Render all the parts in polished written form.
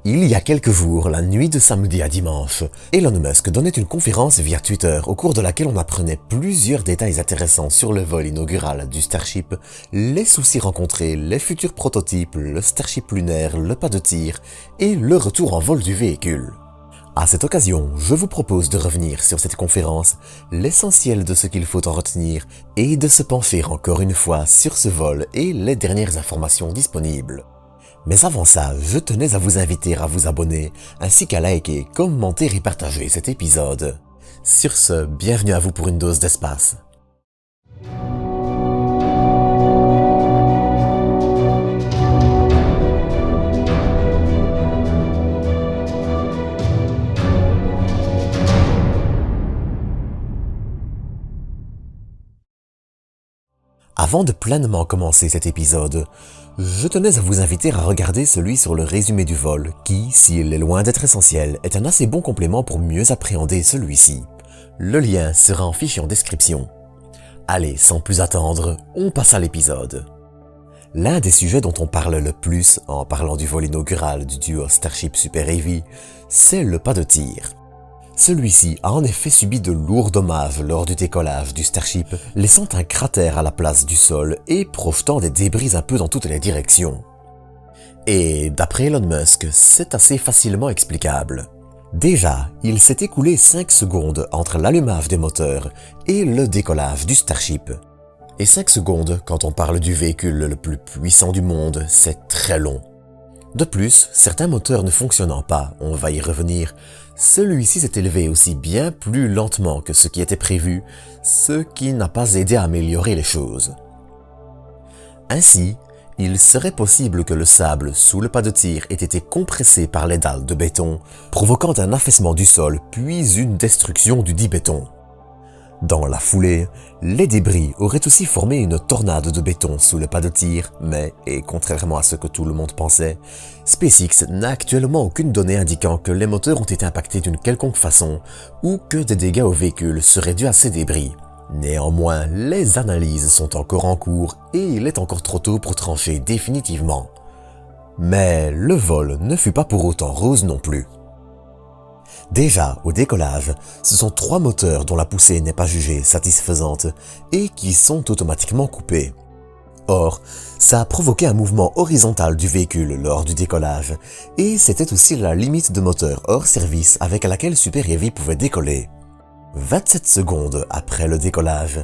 Il y a quelques jours, la nuit de samedi à dimanche, Elon Musk donnait une conférence via Twitter au cours de laquelle on apprenait plusieurs détails intéressants sur le vol inaugural du Starship, les soucis rencontrés, les futurs prototypes, le Starship lunaire, le pas de tir et le retour en vol du véhicule. À cette occasion, je vous propose de revenir sur cette conférence, l'essentiel de ce qu'il faut en retenir et de se pencher encore une fois sur ce vol et les dernières informations disponibles. Mais avant ça, je tenais à vous inviter à vous abonner, ainsi qu'à liker, commenter et partager cet épisode. Sur ce, bienvenue à vous pour une dose d'espace. Avant de pleinement commencer cet épisode, je tenais à vous inviter à regarder celui sur le résumé du vol qui, s'il est loin d'être essentiel, est un assez bon complément pour mieux appréhender celui-ci. Le lien sera en fiche en description. Allez, sans plus attendre, on passe à l'épisode. L'un des sujets dont on parle le plus en parlant du vol inaugural du duo Starship Super Heavy, c'est le pas de tir. Celui-ci a en effet subi de lourds dommages lors du décollage du Starship, laissant un cratère à la place du sol et projetant des débris un peu dans toutes les directions. Et d'après Elon Musk, c'est assez facilement explicable. Déjà, il s'est écoulé 5 secondes entre l'allumage des moteurs et le décollage du Starship. Et 5 secondes, quand on parle du véhicule le plus puissant du monde, c'est très long. De plus, certains moteurs ne fonctionnant pas, on va y revenir, celui-ci s'est élevé aussi bien plus lentement que ce qui était prévu, ce qui n'a pas aidé à améliorer les choses. Ainsi, il serait possible que le sable sous le pas de tir ait été compressé par les dalles de béton, provoquant un affaissement du sol puis une destruction du dit béton. Dans la foulée, les débris auraient aussi formé une tornade de béton sous le pas de tir, mais, et contrairement à ce que tout le monde pensait, SpaceX n'a actuellement aucune donnée indiquant que les moteurs ont été impactés d'une quelconque façon ou que des dégâts au véhicule seraient dus à ces débris. Néanmoins, les analyses sont encore en cours et il est encore trop tôt pour trancher définitivement. Mais le vol ne fut pas pour autant rose non plus. Déjà, au décollage, ce sont 3 moteurs dont la poussée n'est pas jugée satisfaisante et qui sont automatiquement coupés. Or, ça a provoqué un mouvement horizontal du véhicule lors du décollage et c'était aussi la limite de moteur hors service avec laquelle Super Heavy pouvait décoller. 27 secondes après le décollage,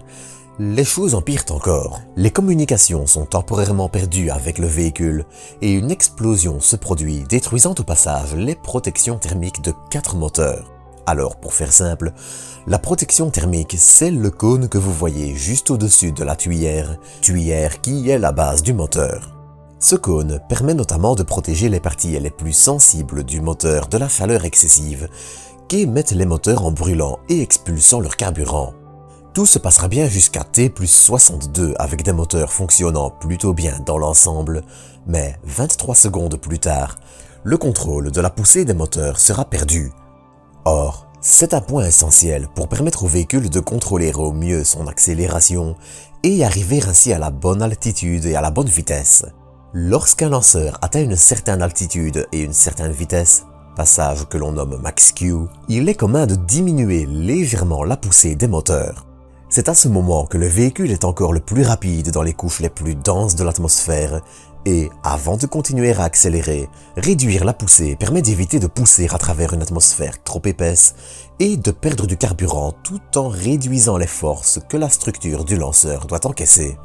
les choses empirent encore. Les communications sont temporairement perdues avec le véhicule et une explosion se produit, détruisant au passage les protections thermiques de 4 moteurs. Alors, pour faire simple, la protection thermique, c'est le cône que vous voyez juste au-dessus de la tuyère qui est la base du moteur. Ce cône permet notamment de protéger les parties les plus sensibles du moteur de la chaleur excessive, qu'émettent les moteurs en brûlant et expulsant leur carburant. Tout se passera bien jusqu'à T+62 avec des moteurs fonctionnant plutôt bien dans l'ensemble, mais 23 secondes plus tard, le contrôle de la poussée des moteurs sera perdu. Or, c'est un point essentiel pour permettre au véhicule de contrôler au mieux son accélération et arriver ainsi à la bonne altitude et à la bonne vitesse. Lorsqu'un lanceur atteint une certaine altitude et une certaine vitesse, passage que l'on nomme Max Q, il est commun de diminuer légèrement la poussée des moteurs. C'est à ce moment que le véhicule est encore le plus rapide dans les couches les plus denses de l'atmosphère et, avant de continuer à accélérer, réduire la poussée permet d'éviter de pousser à travers une atmosphère trop épaisse et de perdre du carburant tout en réduisant les forces que la structure du lanceur doit encaisser.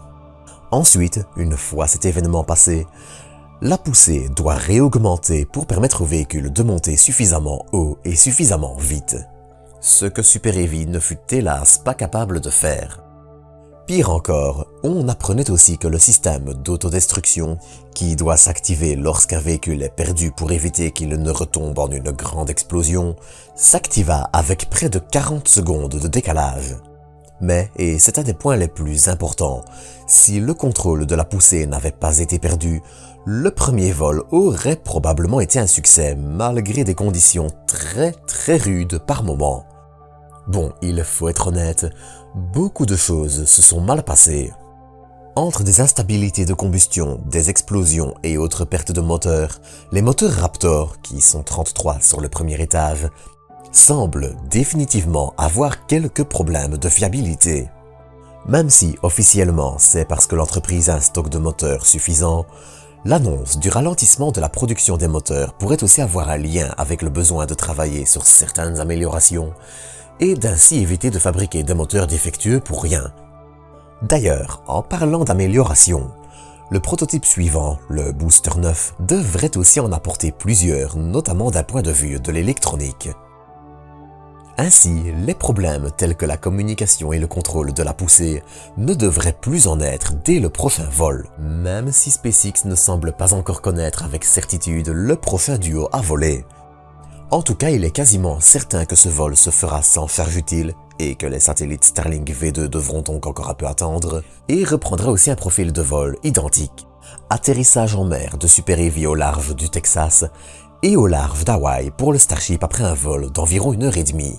Ensuite, une fois cet événement passé, la poussée doit réaugmenter pour permettre au véhicule de monter suffisamment haut et suffisamment vite. Ce que Super Heavy ne fut hélas pas capable de faire. Pire encore, on apprenait aussi que le système d'autodestruction, qui doit s'activer lorsqu'un véhicule est perdu pour éviter qu'il ne retombe en une grande explosion, s'activa avec près de 40 secondes de décalage. Mais, et c'est un des points les plus importants, si le contrôle de la poussée n'avait pas été perdu, le premier vol aurait probablement été un succès malgré des conditions très rudes par moments. Bon, il faut être honnête, beaucoup de choses se sont mal passées. Entre des instabilités de combustion, des explosions et autres pertes de moteur, les moteurs Raptor, qui sont 33 sur le premier étage, semblent définitivement avoir quelques problèmes de fiabilité. Même si, officiellement, c'est parce que l'entreprise a un stock de moteurs suffisant, l'annonce du ralentissement de la production des moteurs pourrait aussi avoir un lien avec le besoin de travailler sur certaines améliorations et d'ainsi éviter de fabriquer des moteurs défectueux pour rien. D'ailleurs, en parlant d'amélioration, le prototype suivant, le Booster 9, devrait aussi en apporter plusieurs, notamment d'un point de vue de l'électronique. Ainsi, les problèmes tels que la communication et le contrôle de la poussée ne devraient plus en être dès le prochain vol, même si SpaceX ne semble pas encore connaître avec certitude le prochain duo à voler. En tout cas, il est quasiment certain que ce vol se fera sans charge utile et que les satellites Starlink V2 devront donc encore un peu attendre, et reprendra aussi un profil de vol identique. Atterrissage en mer de Super Heavy au large du Texas et au large d'Hawaï pour le Starship après un vol d'environ 1h30.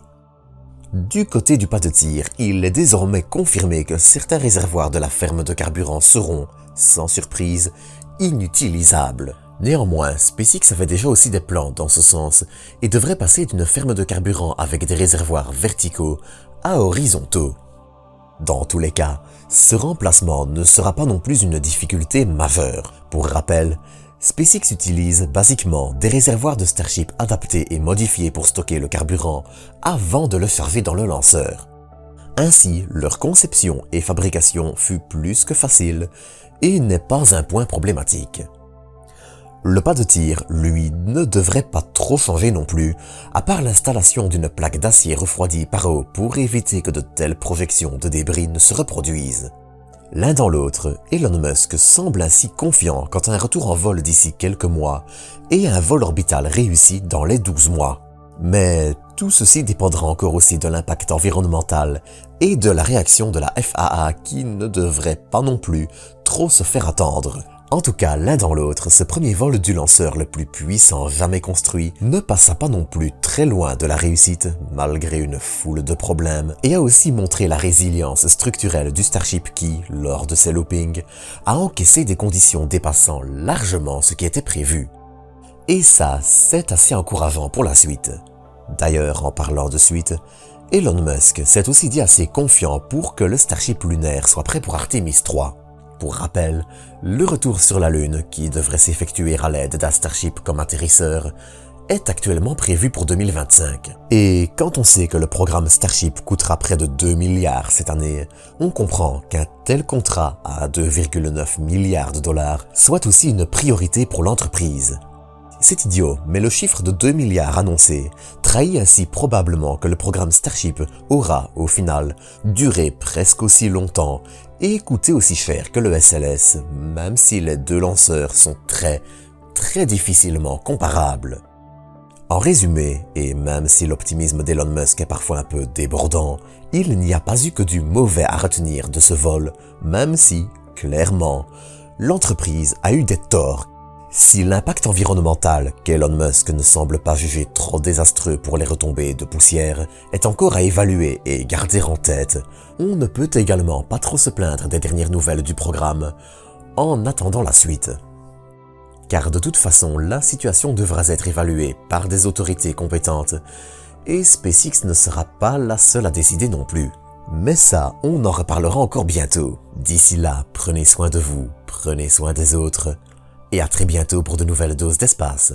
Du côté du pas de tir, il est désormais confirmé que certains réservoirs de la ferme de carburant seront, sans surprise, inutilisables. Néanmoins, SpaceX avait déjà aussi des plans dans ce sens et devrait passer d'une ferme de carburant avec des réservoirs verticaux à horizontaux. Dans tous les cas, ce remplacement ne sera pas non plus une difficulté majeure. Pour rappel, SpaceX utilise basiquement des réservoirs de Starship adaptés et modifiés pour stocker le carburant avant de le charger dans le lanceur. Ainsi, leur conception et fabrication fut plus que facile et n'est pas un point problématique. Le pas de tir, lui, ne devrait pas trop changer non plus, à part l'installation d'une plaque d'acier refroidi par eau pour éviter que de telles projections de débris ne se reproduisent. L'un dans l'autre, Elon Musk semble ainsi confiant quant à un retour en vol d'ici quelques mois et un vol orbital réussi dans les 12 mois. Mais tout ceci dépendra encore aussi de l'impact environnemental et de la réaction de la FAA qui ne devrait pas non plus trop se faire attendre. En tout cas, l'un dans l'autre, ce premier vol du lanceur le plus puissant jamais construit ne passa pas non plus très loin de la réussite, malgré une foule de problèmes, et a aussi montré la résilience structurelle du Starship qui, lors de ses loopings, a encaissé des conditions dépassant largement ce qui était prévu. Et ça, c'est assez encourageant pour la suite. D'ailleurs, en parlant de suite, Elon Musk s'est aussi dit assez confiant pour que le Starship lunaire soit prêt pour Artemis 3. Pour rappel, le retour sur la Lune, qui devrait s'effectuer à l'aide d'un Starship comme atterrisseur, est actuellement prévu pour 2025. Et quand on sait que le programme Starship coûtera près de 2 milliards cette année, on comprend qu'un tel contrat à 2,9 milliards de dollars soit aussi une priorité pour l'entreprise. C'est idiot, mais le chiffre de 2 milliards annoncé trahit ainsi probablement que le programme Starship aura, au final, duré presque aussi longtemps et coûté aussi cher que le SLS, même si les deux lanceurs sont très difficilement comparables. En résumé, et même si l'optimisme d'Elon Musk est parfois un peu débordant, il n'y a pas eu que du mauvais à retenir de ce vol, même si, clairement, l'entreprise a eu des torts. Si l'impact environnemental, qu'Elon Musk ne semble pas juger trop désastreux pour les retombées de poussière, est encore à évaluer et garder en tête, on ne peut également pas trop se plaindre des dernières nouvelles du programme, en attendant la suite. Car de toute façon, la situation devra être évaluée par des autorités compétentes, et SpaceX ne sera pas la seule à décider non plus. Mais ça, on en reparlera encore bientôt. D'ici là, prenez soin de vous, prenez soin des autres, et à très bientôt pour de nouvelles doses d'espace.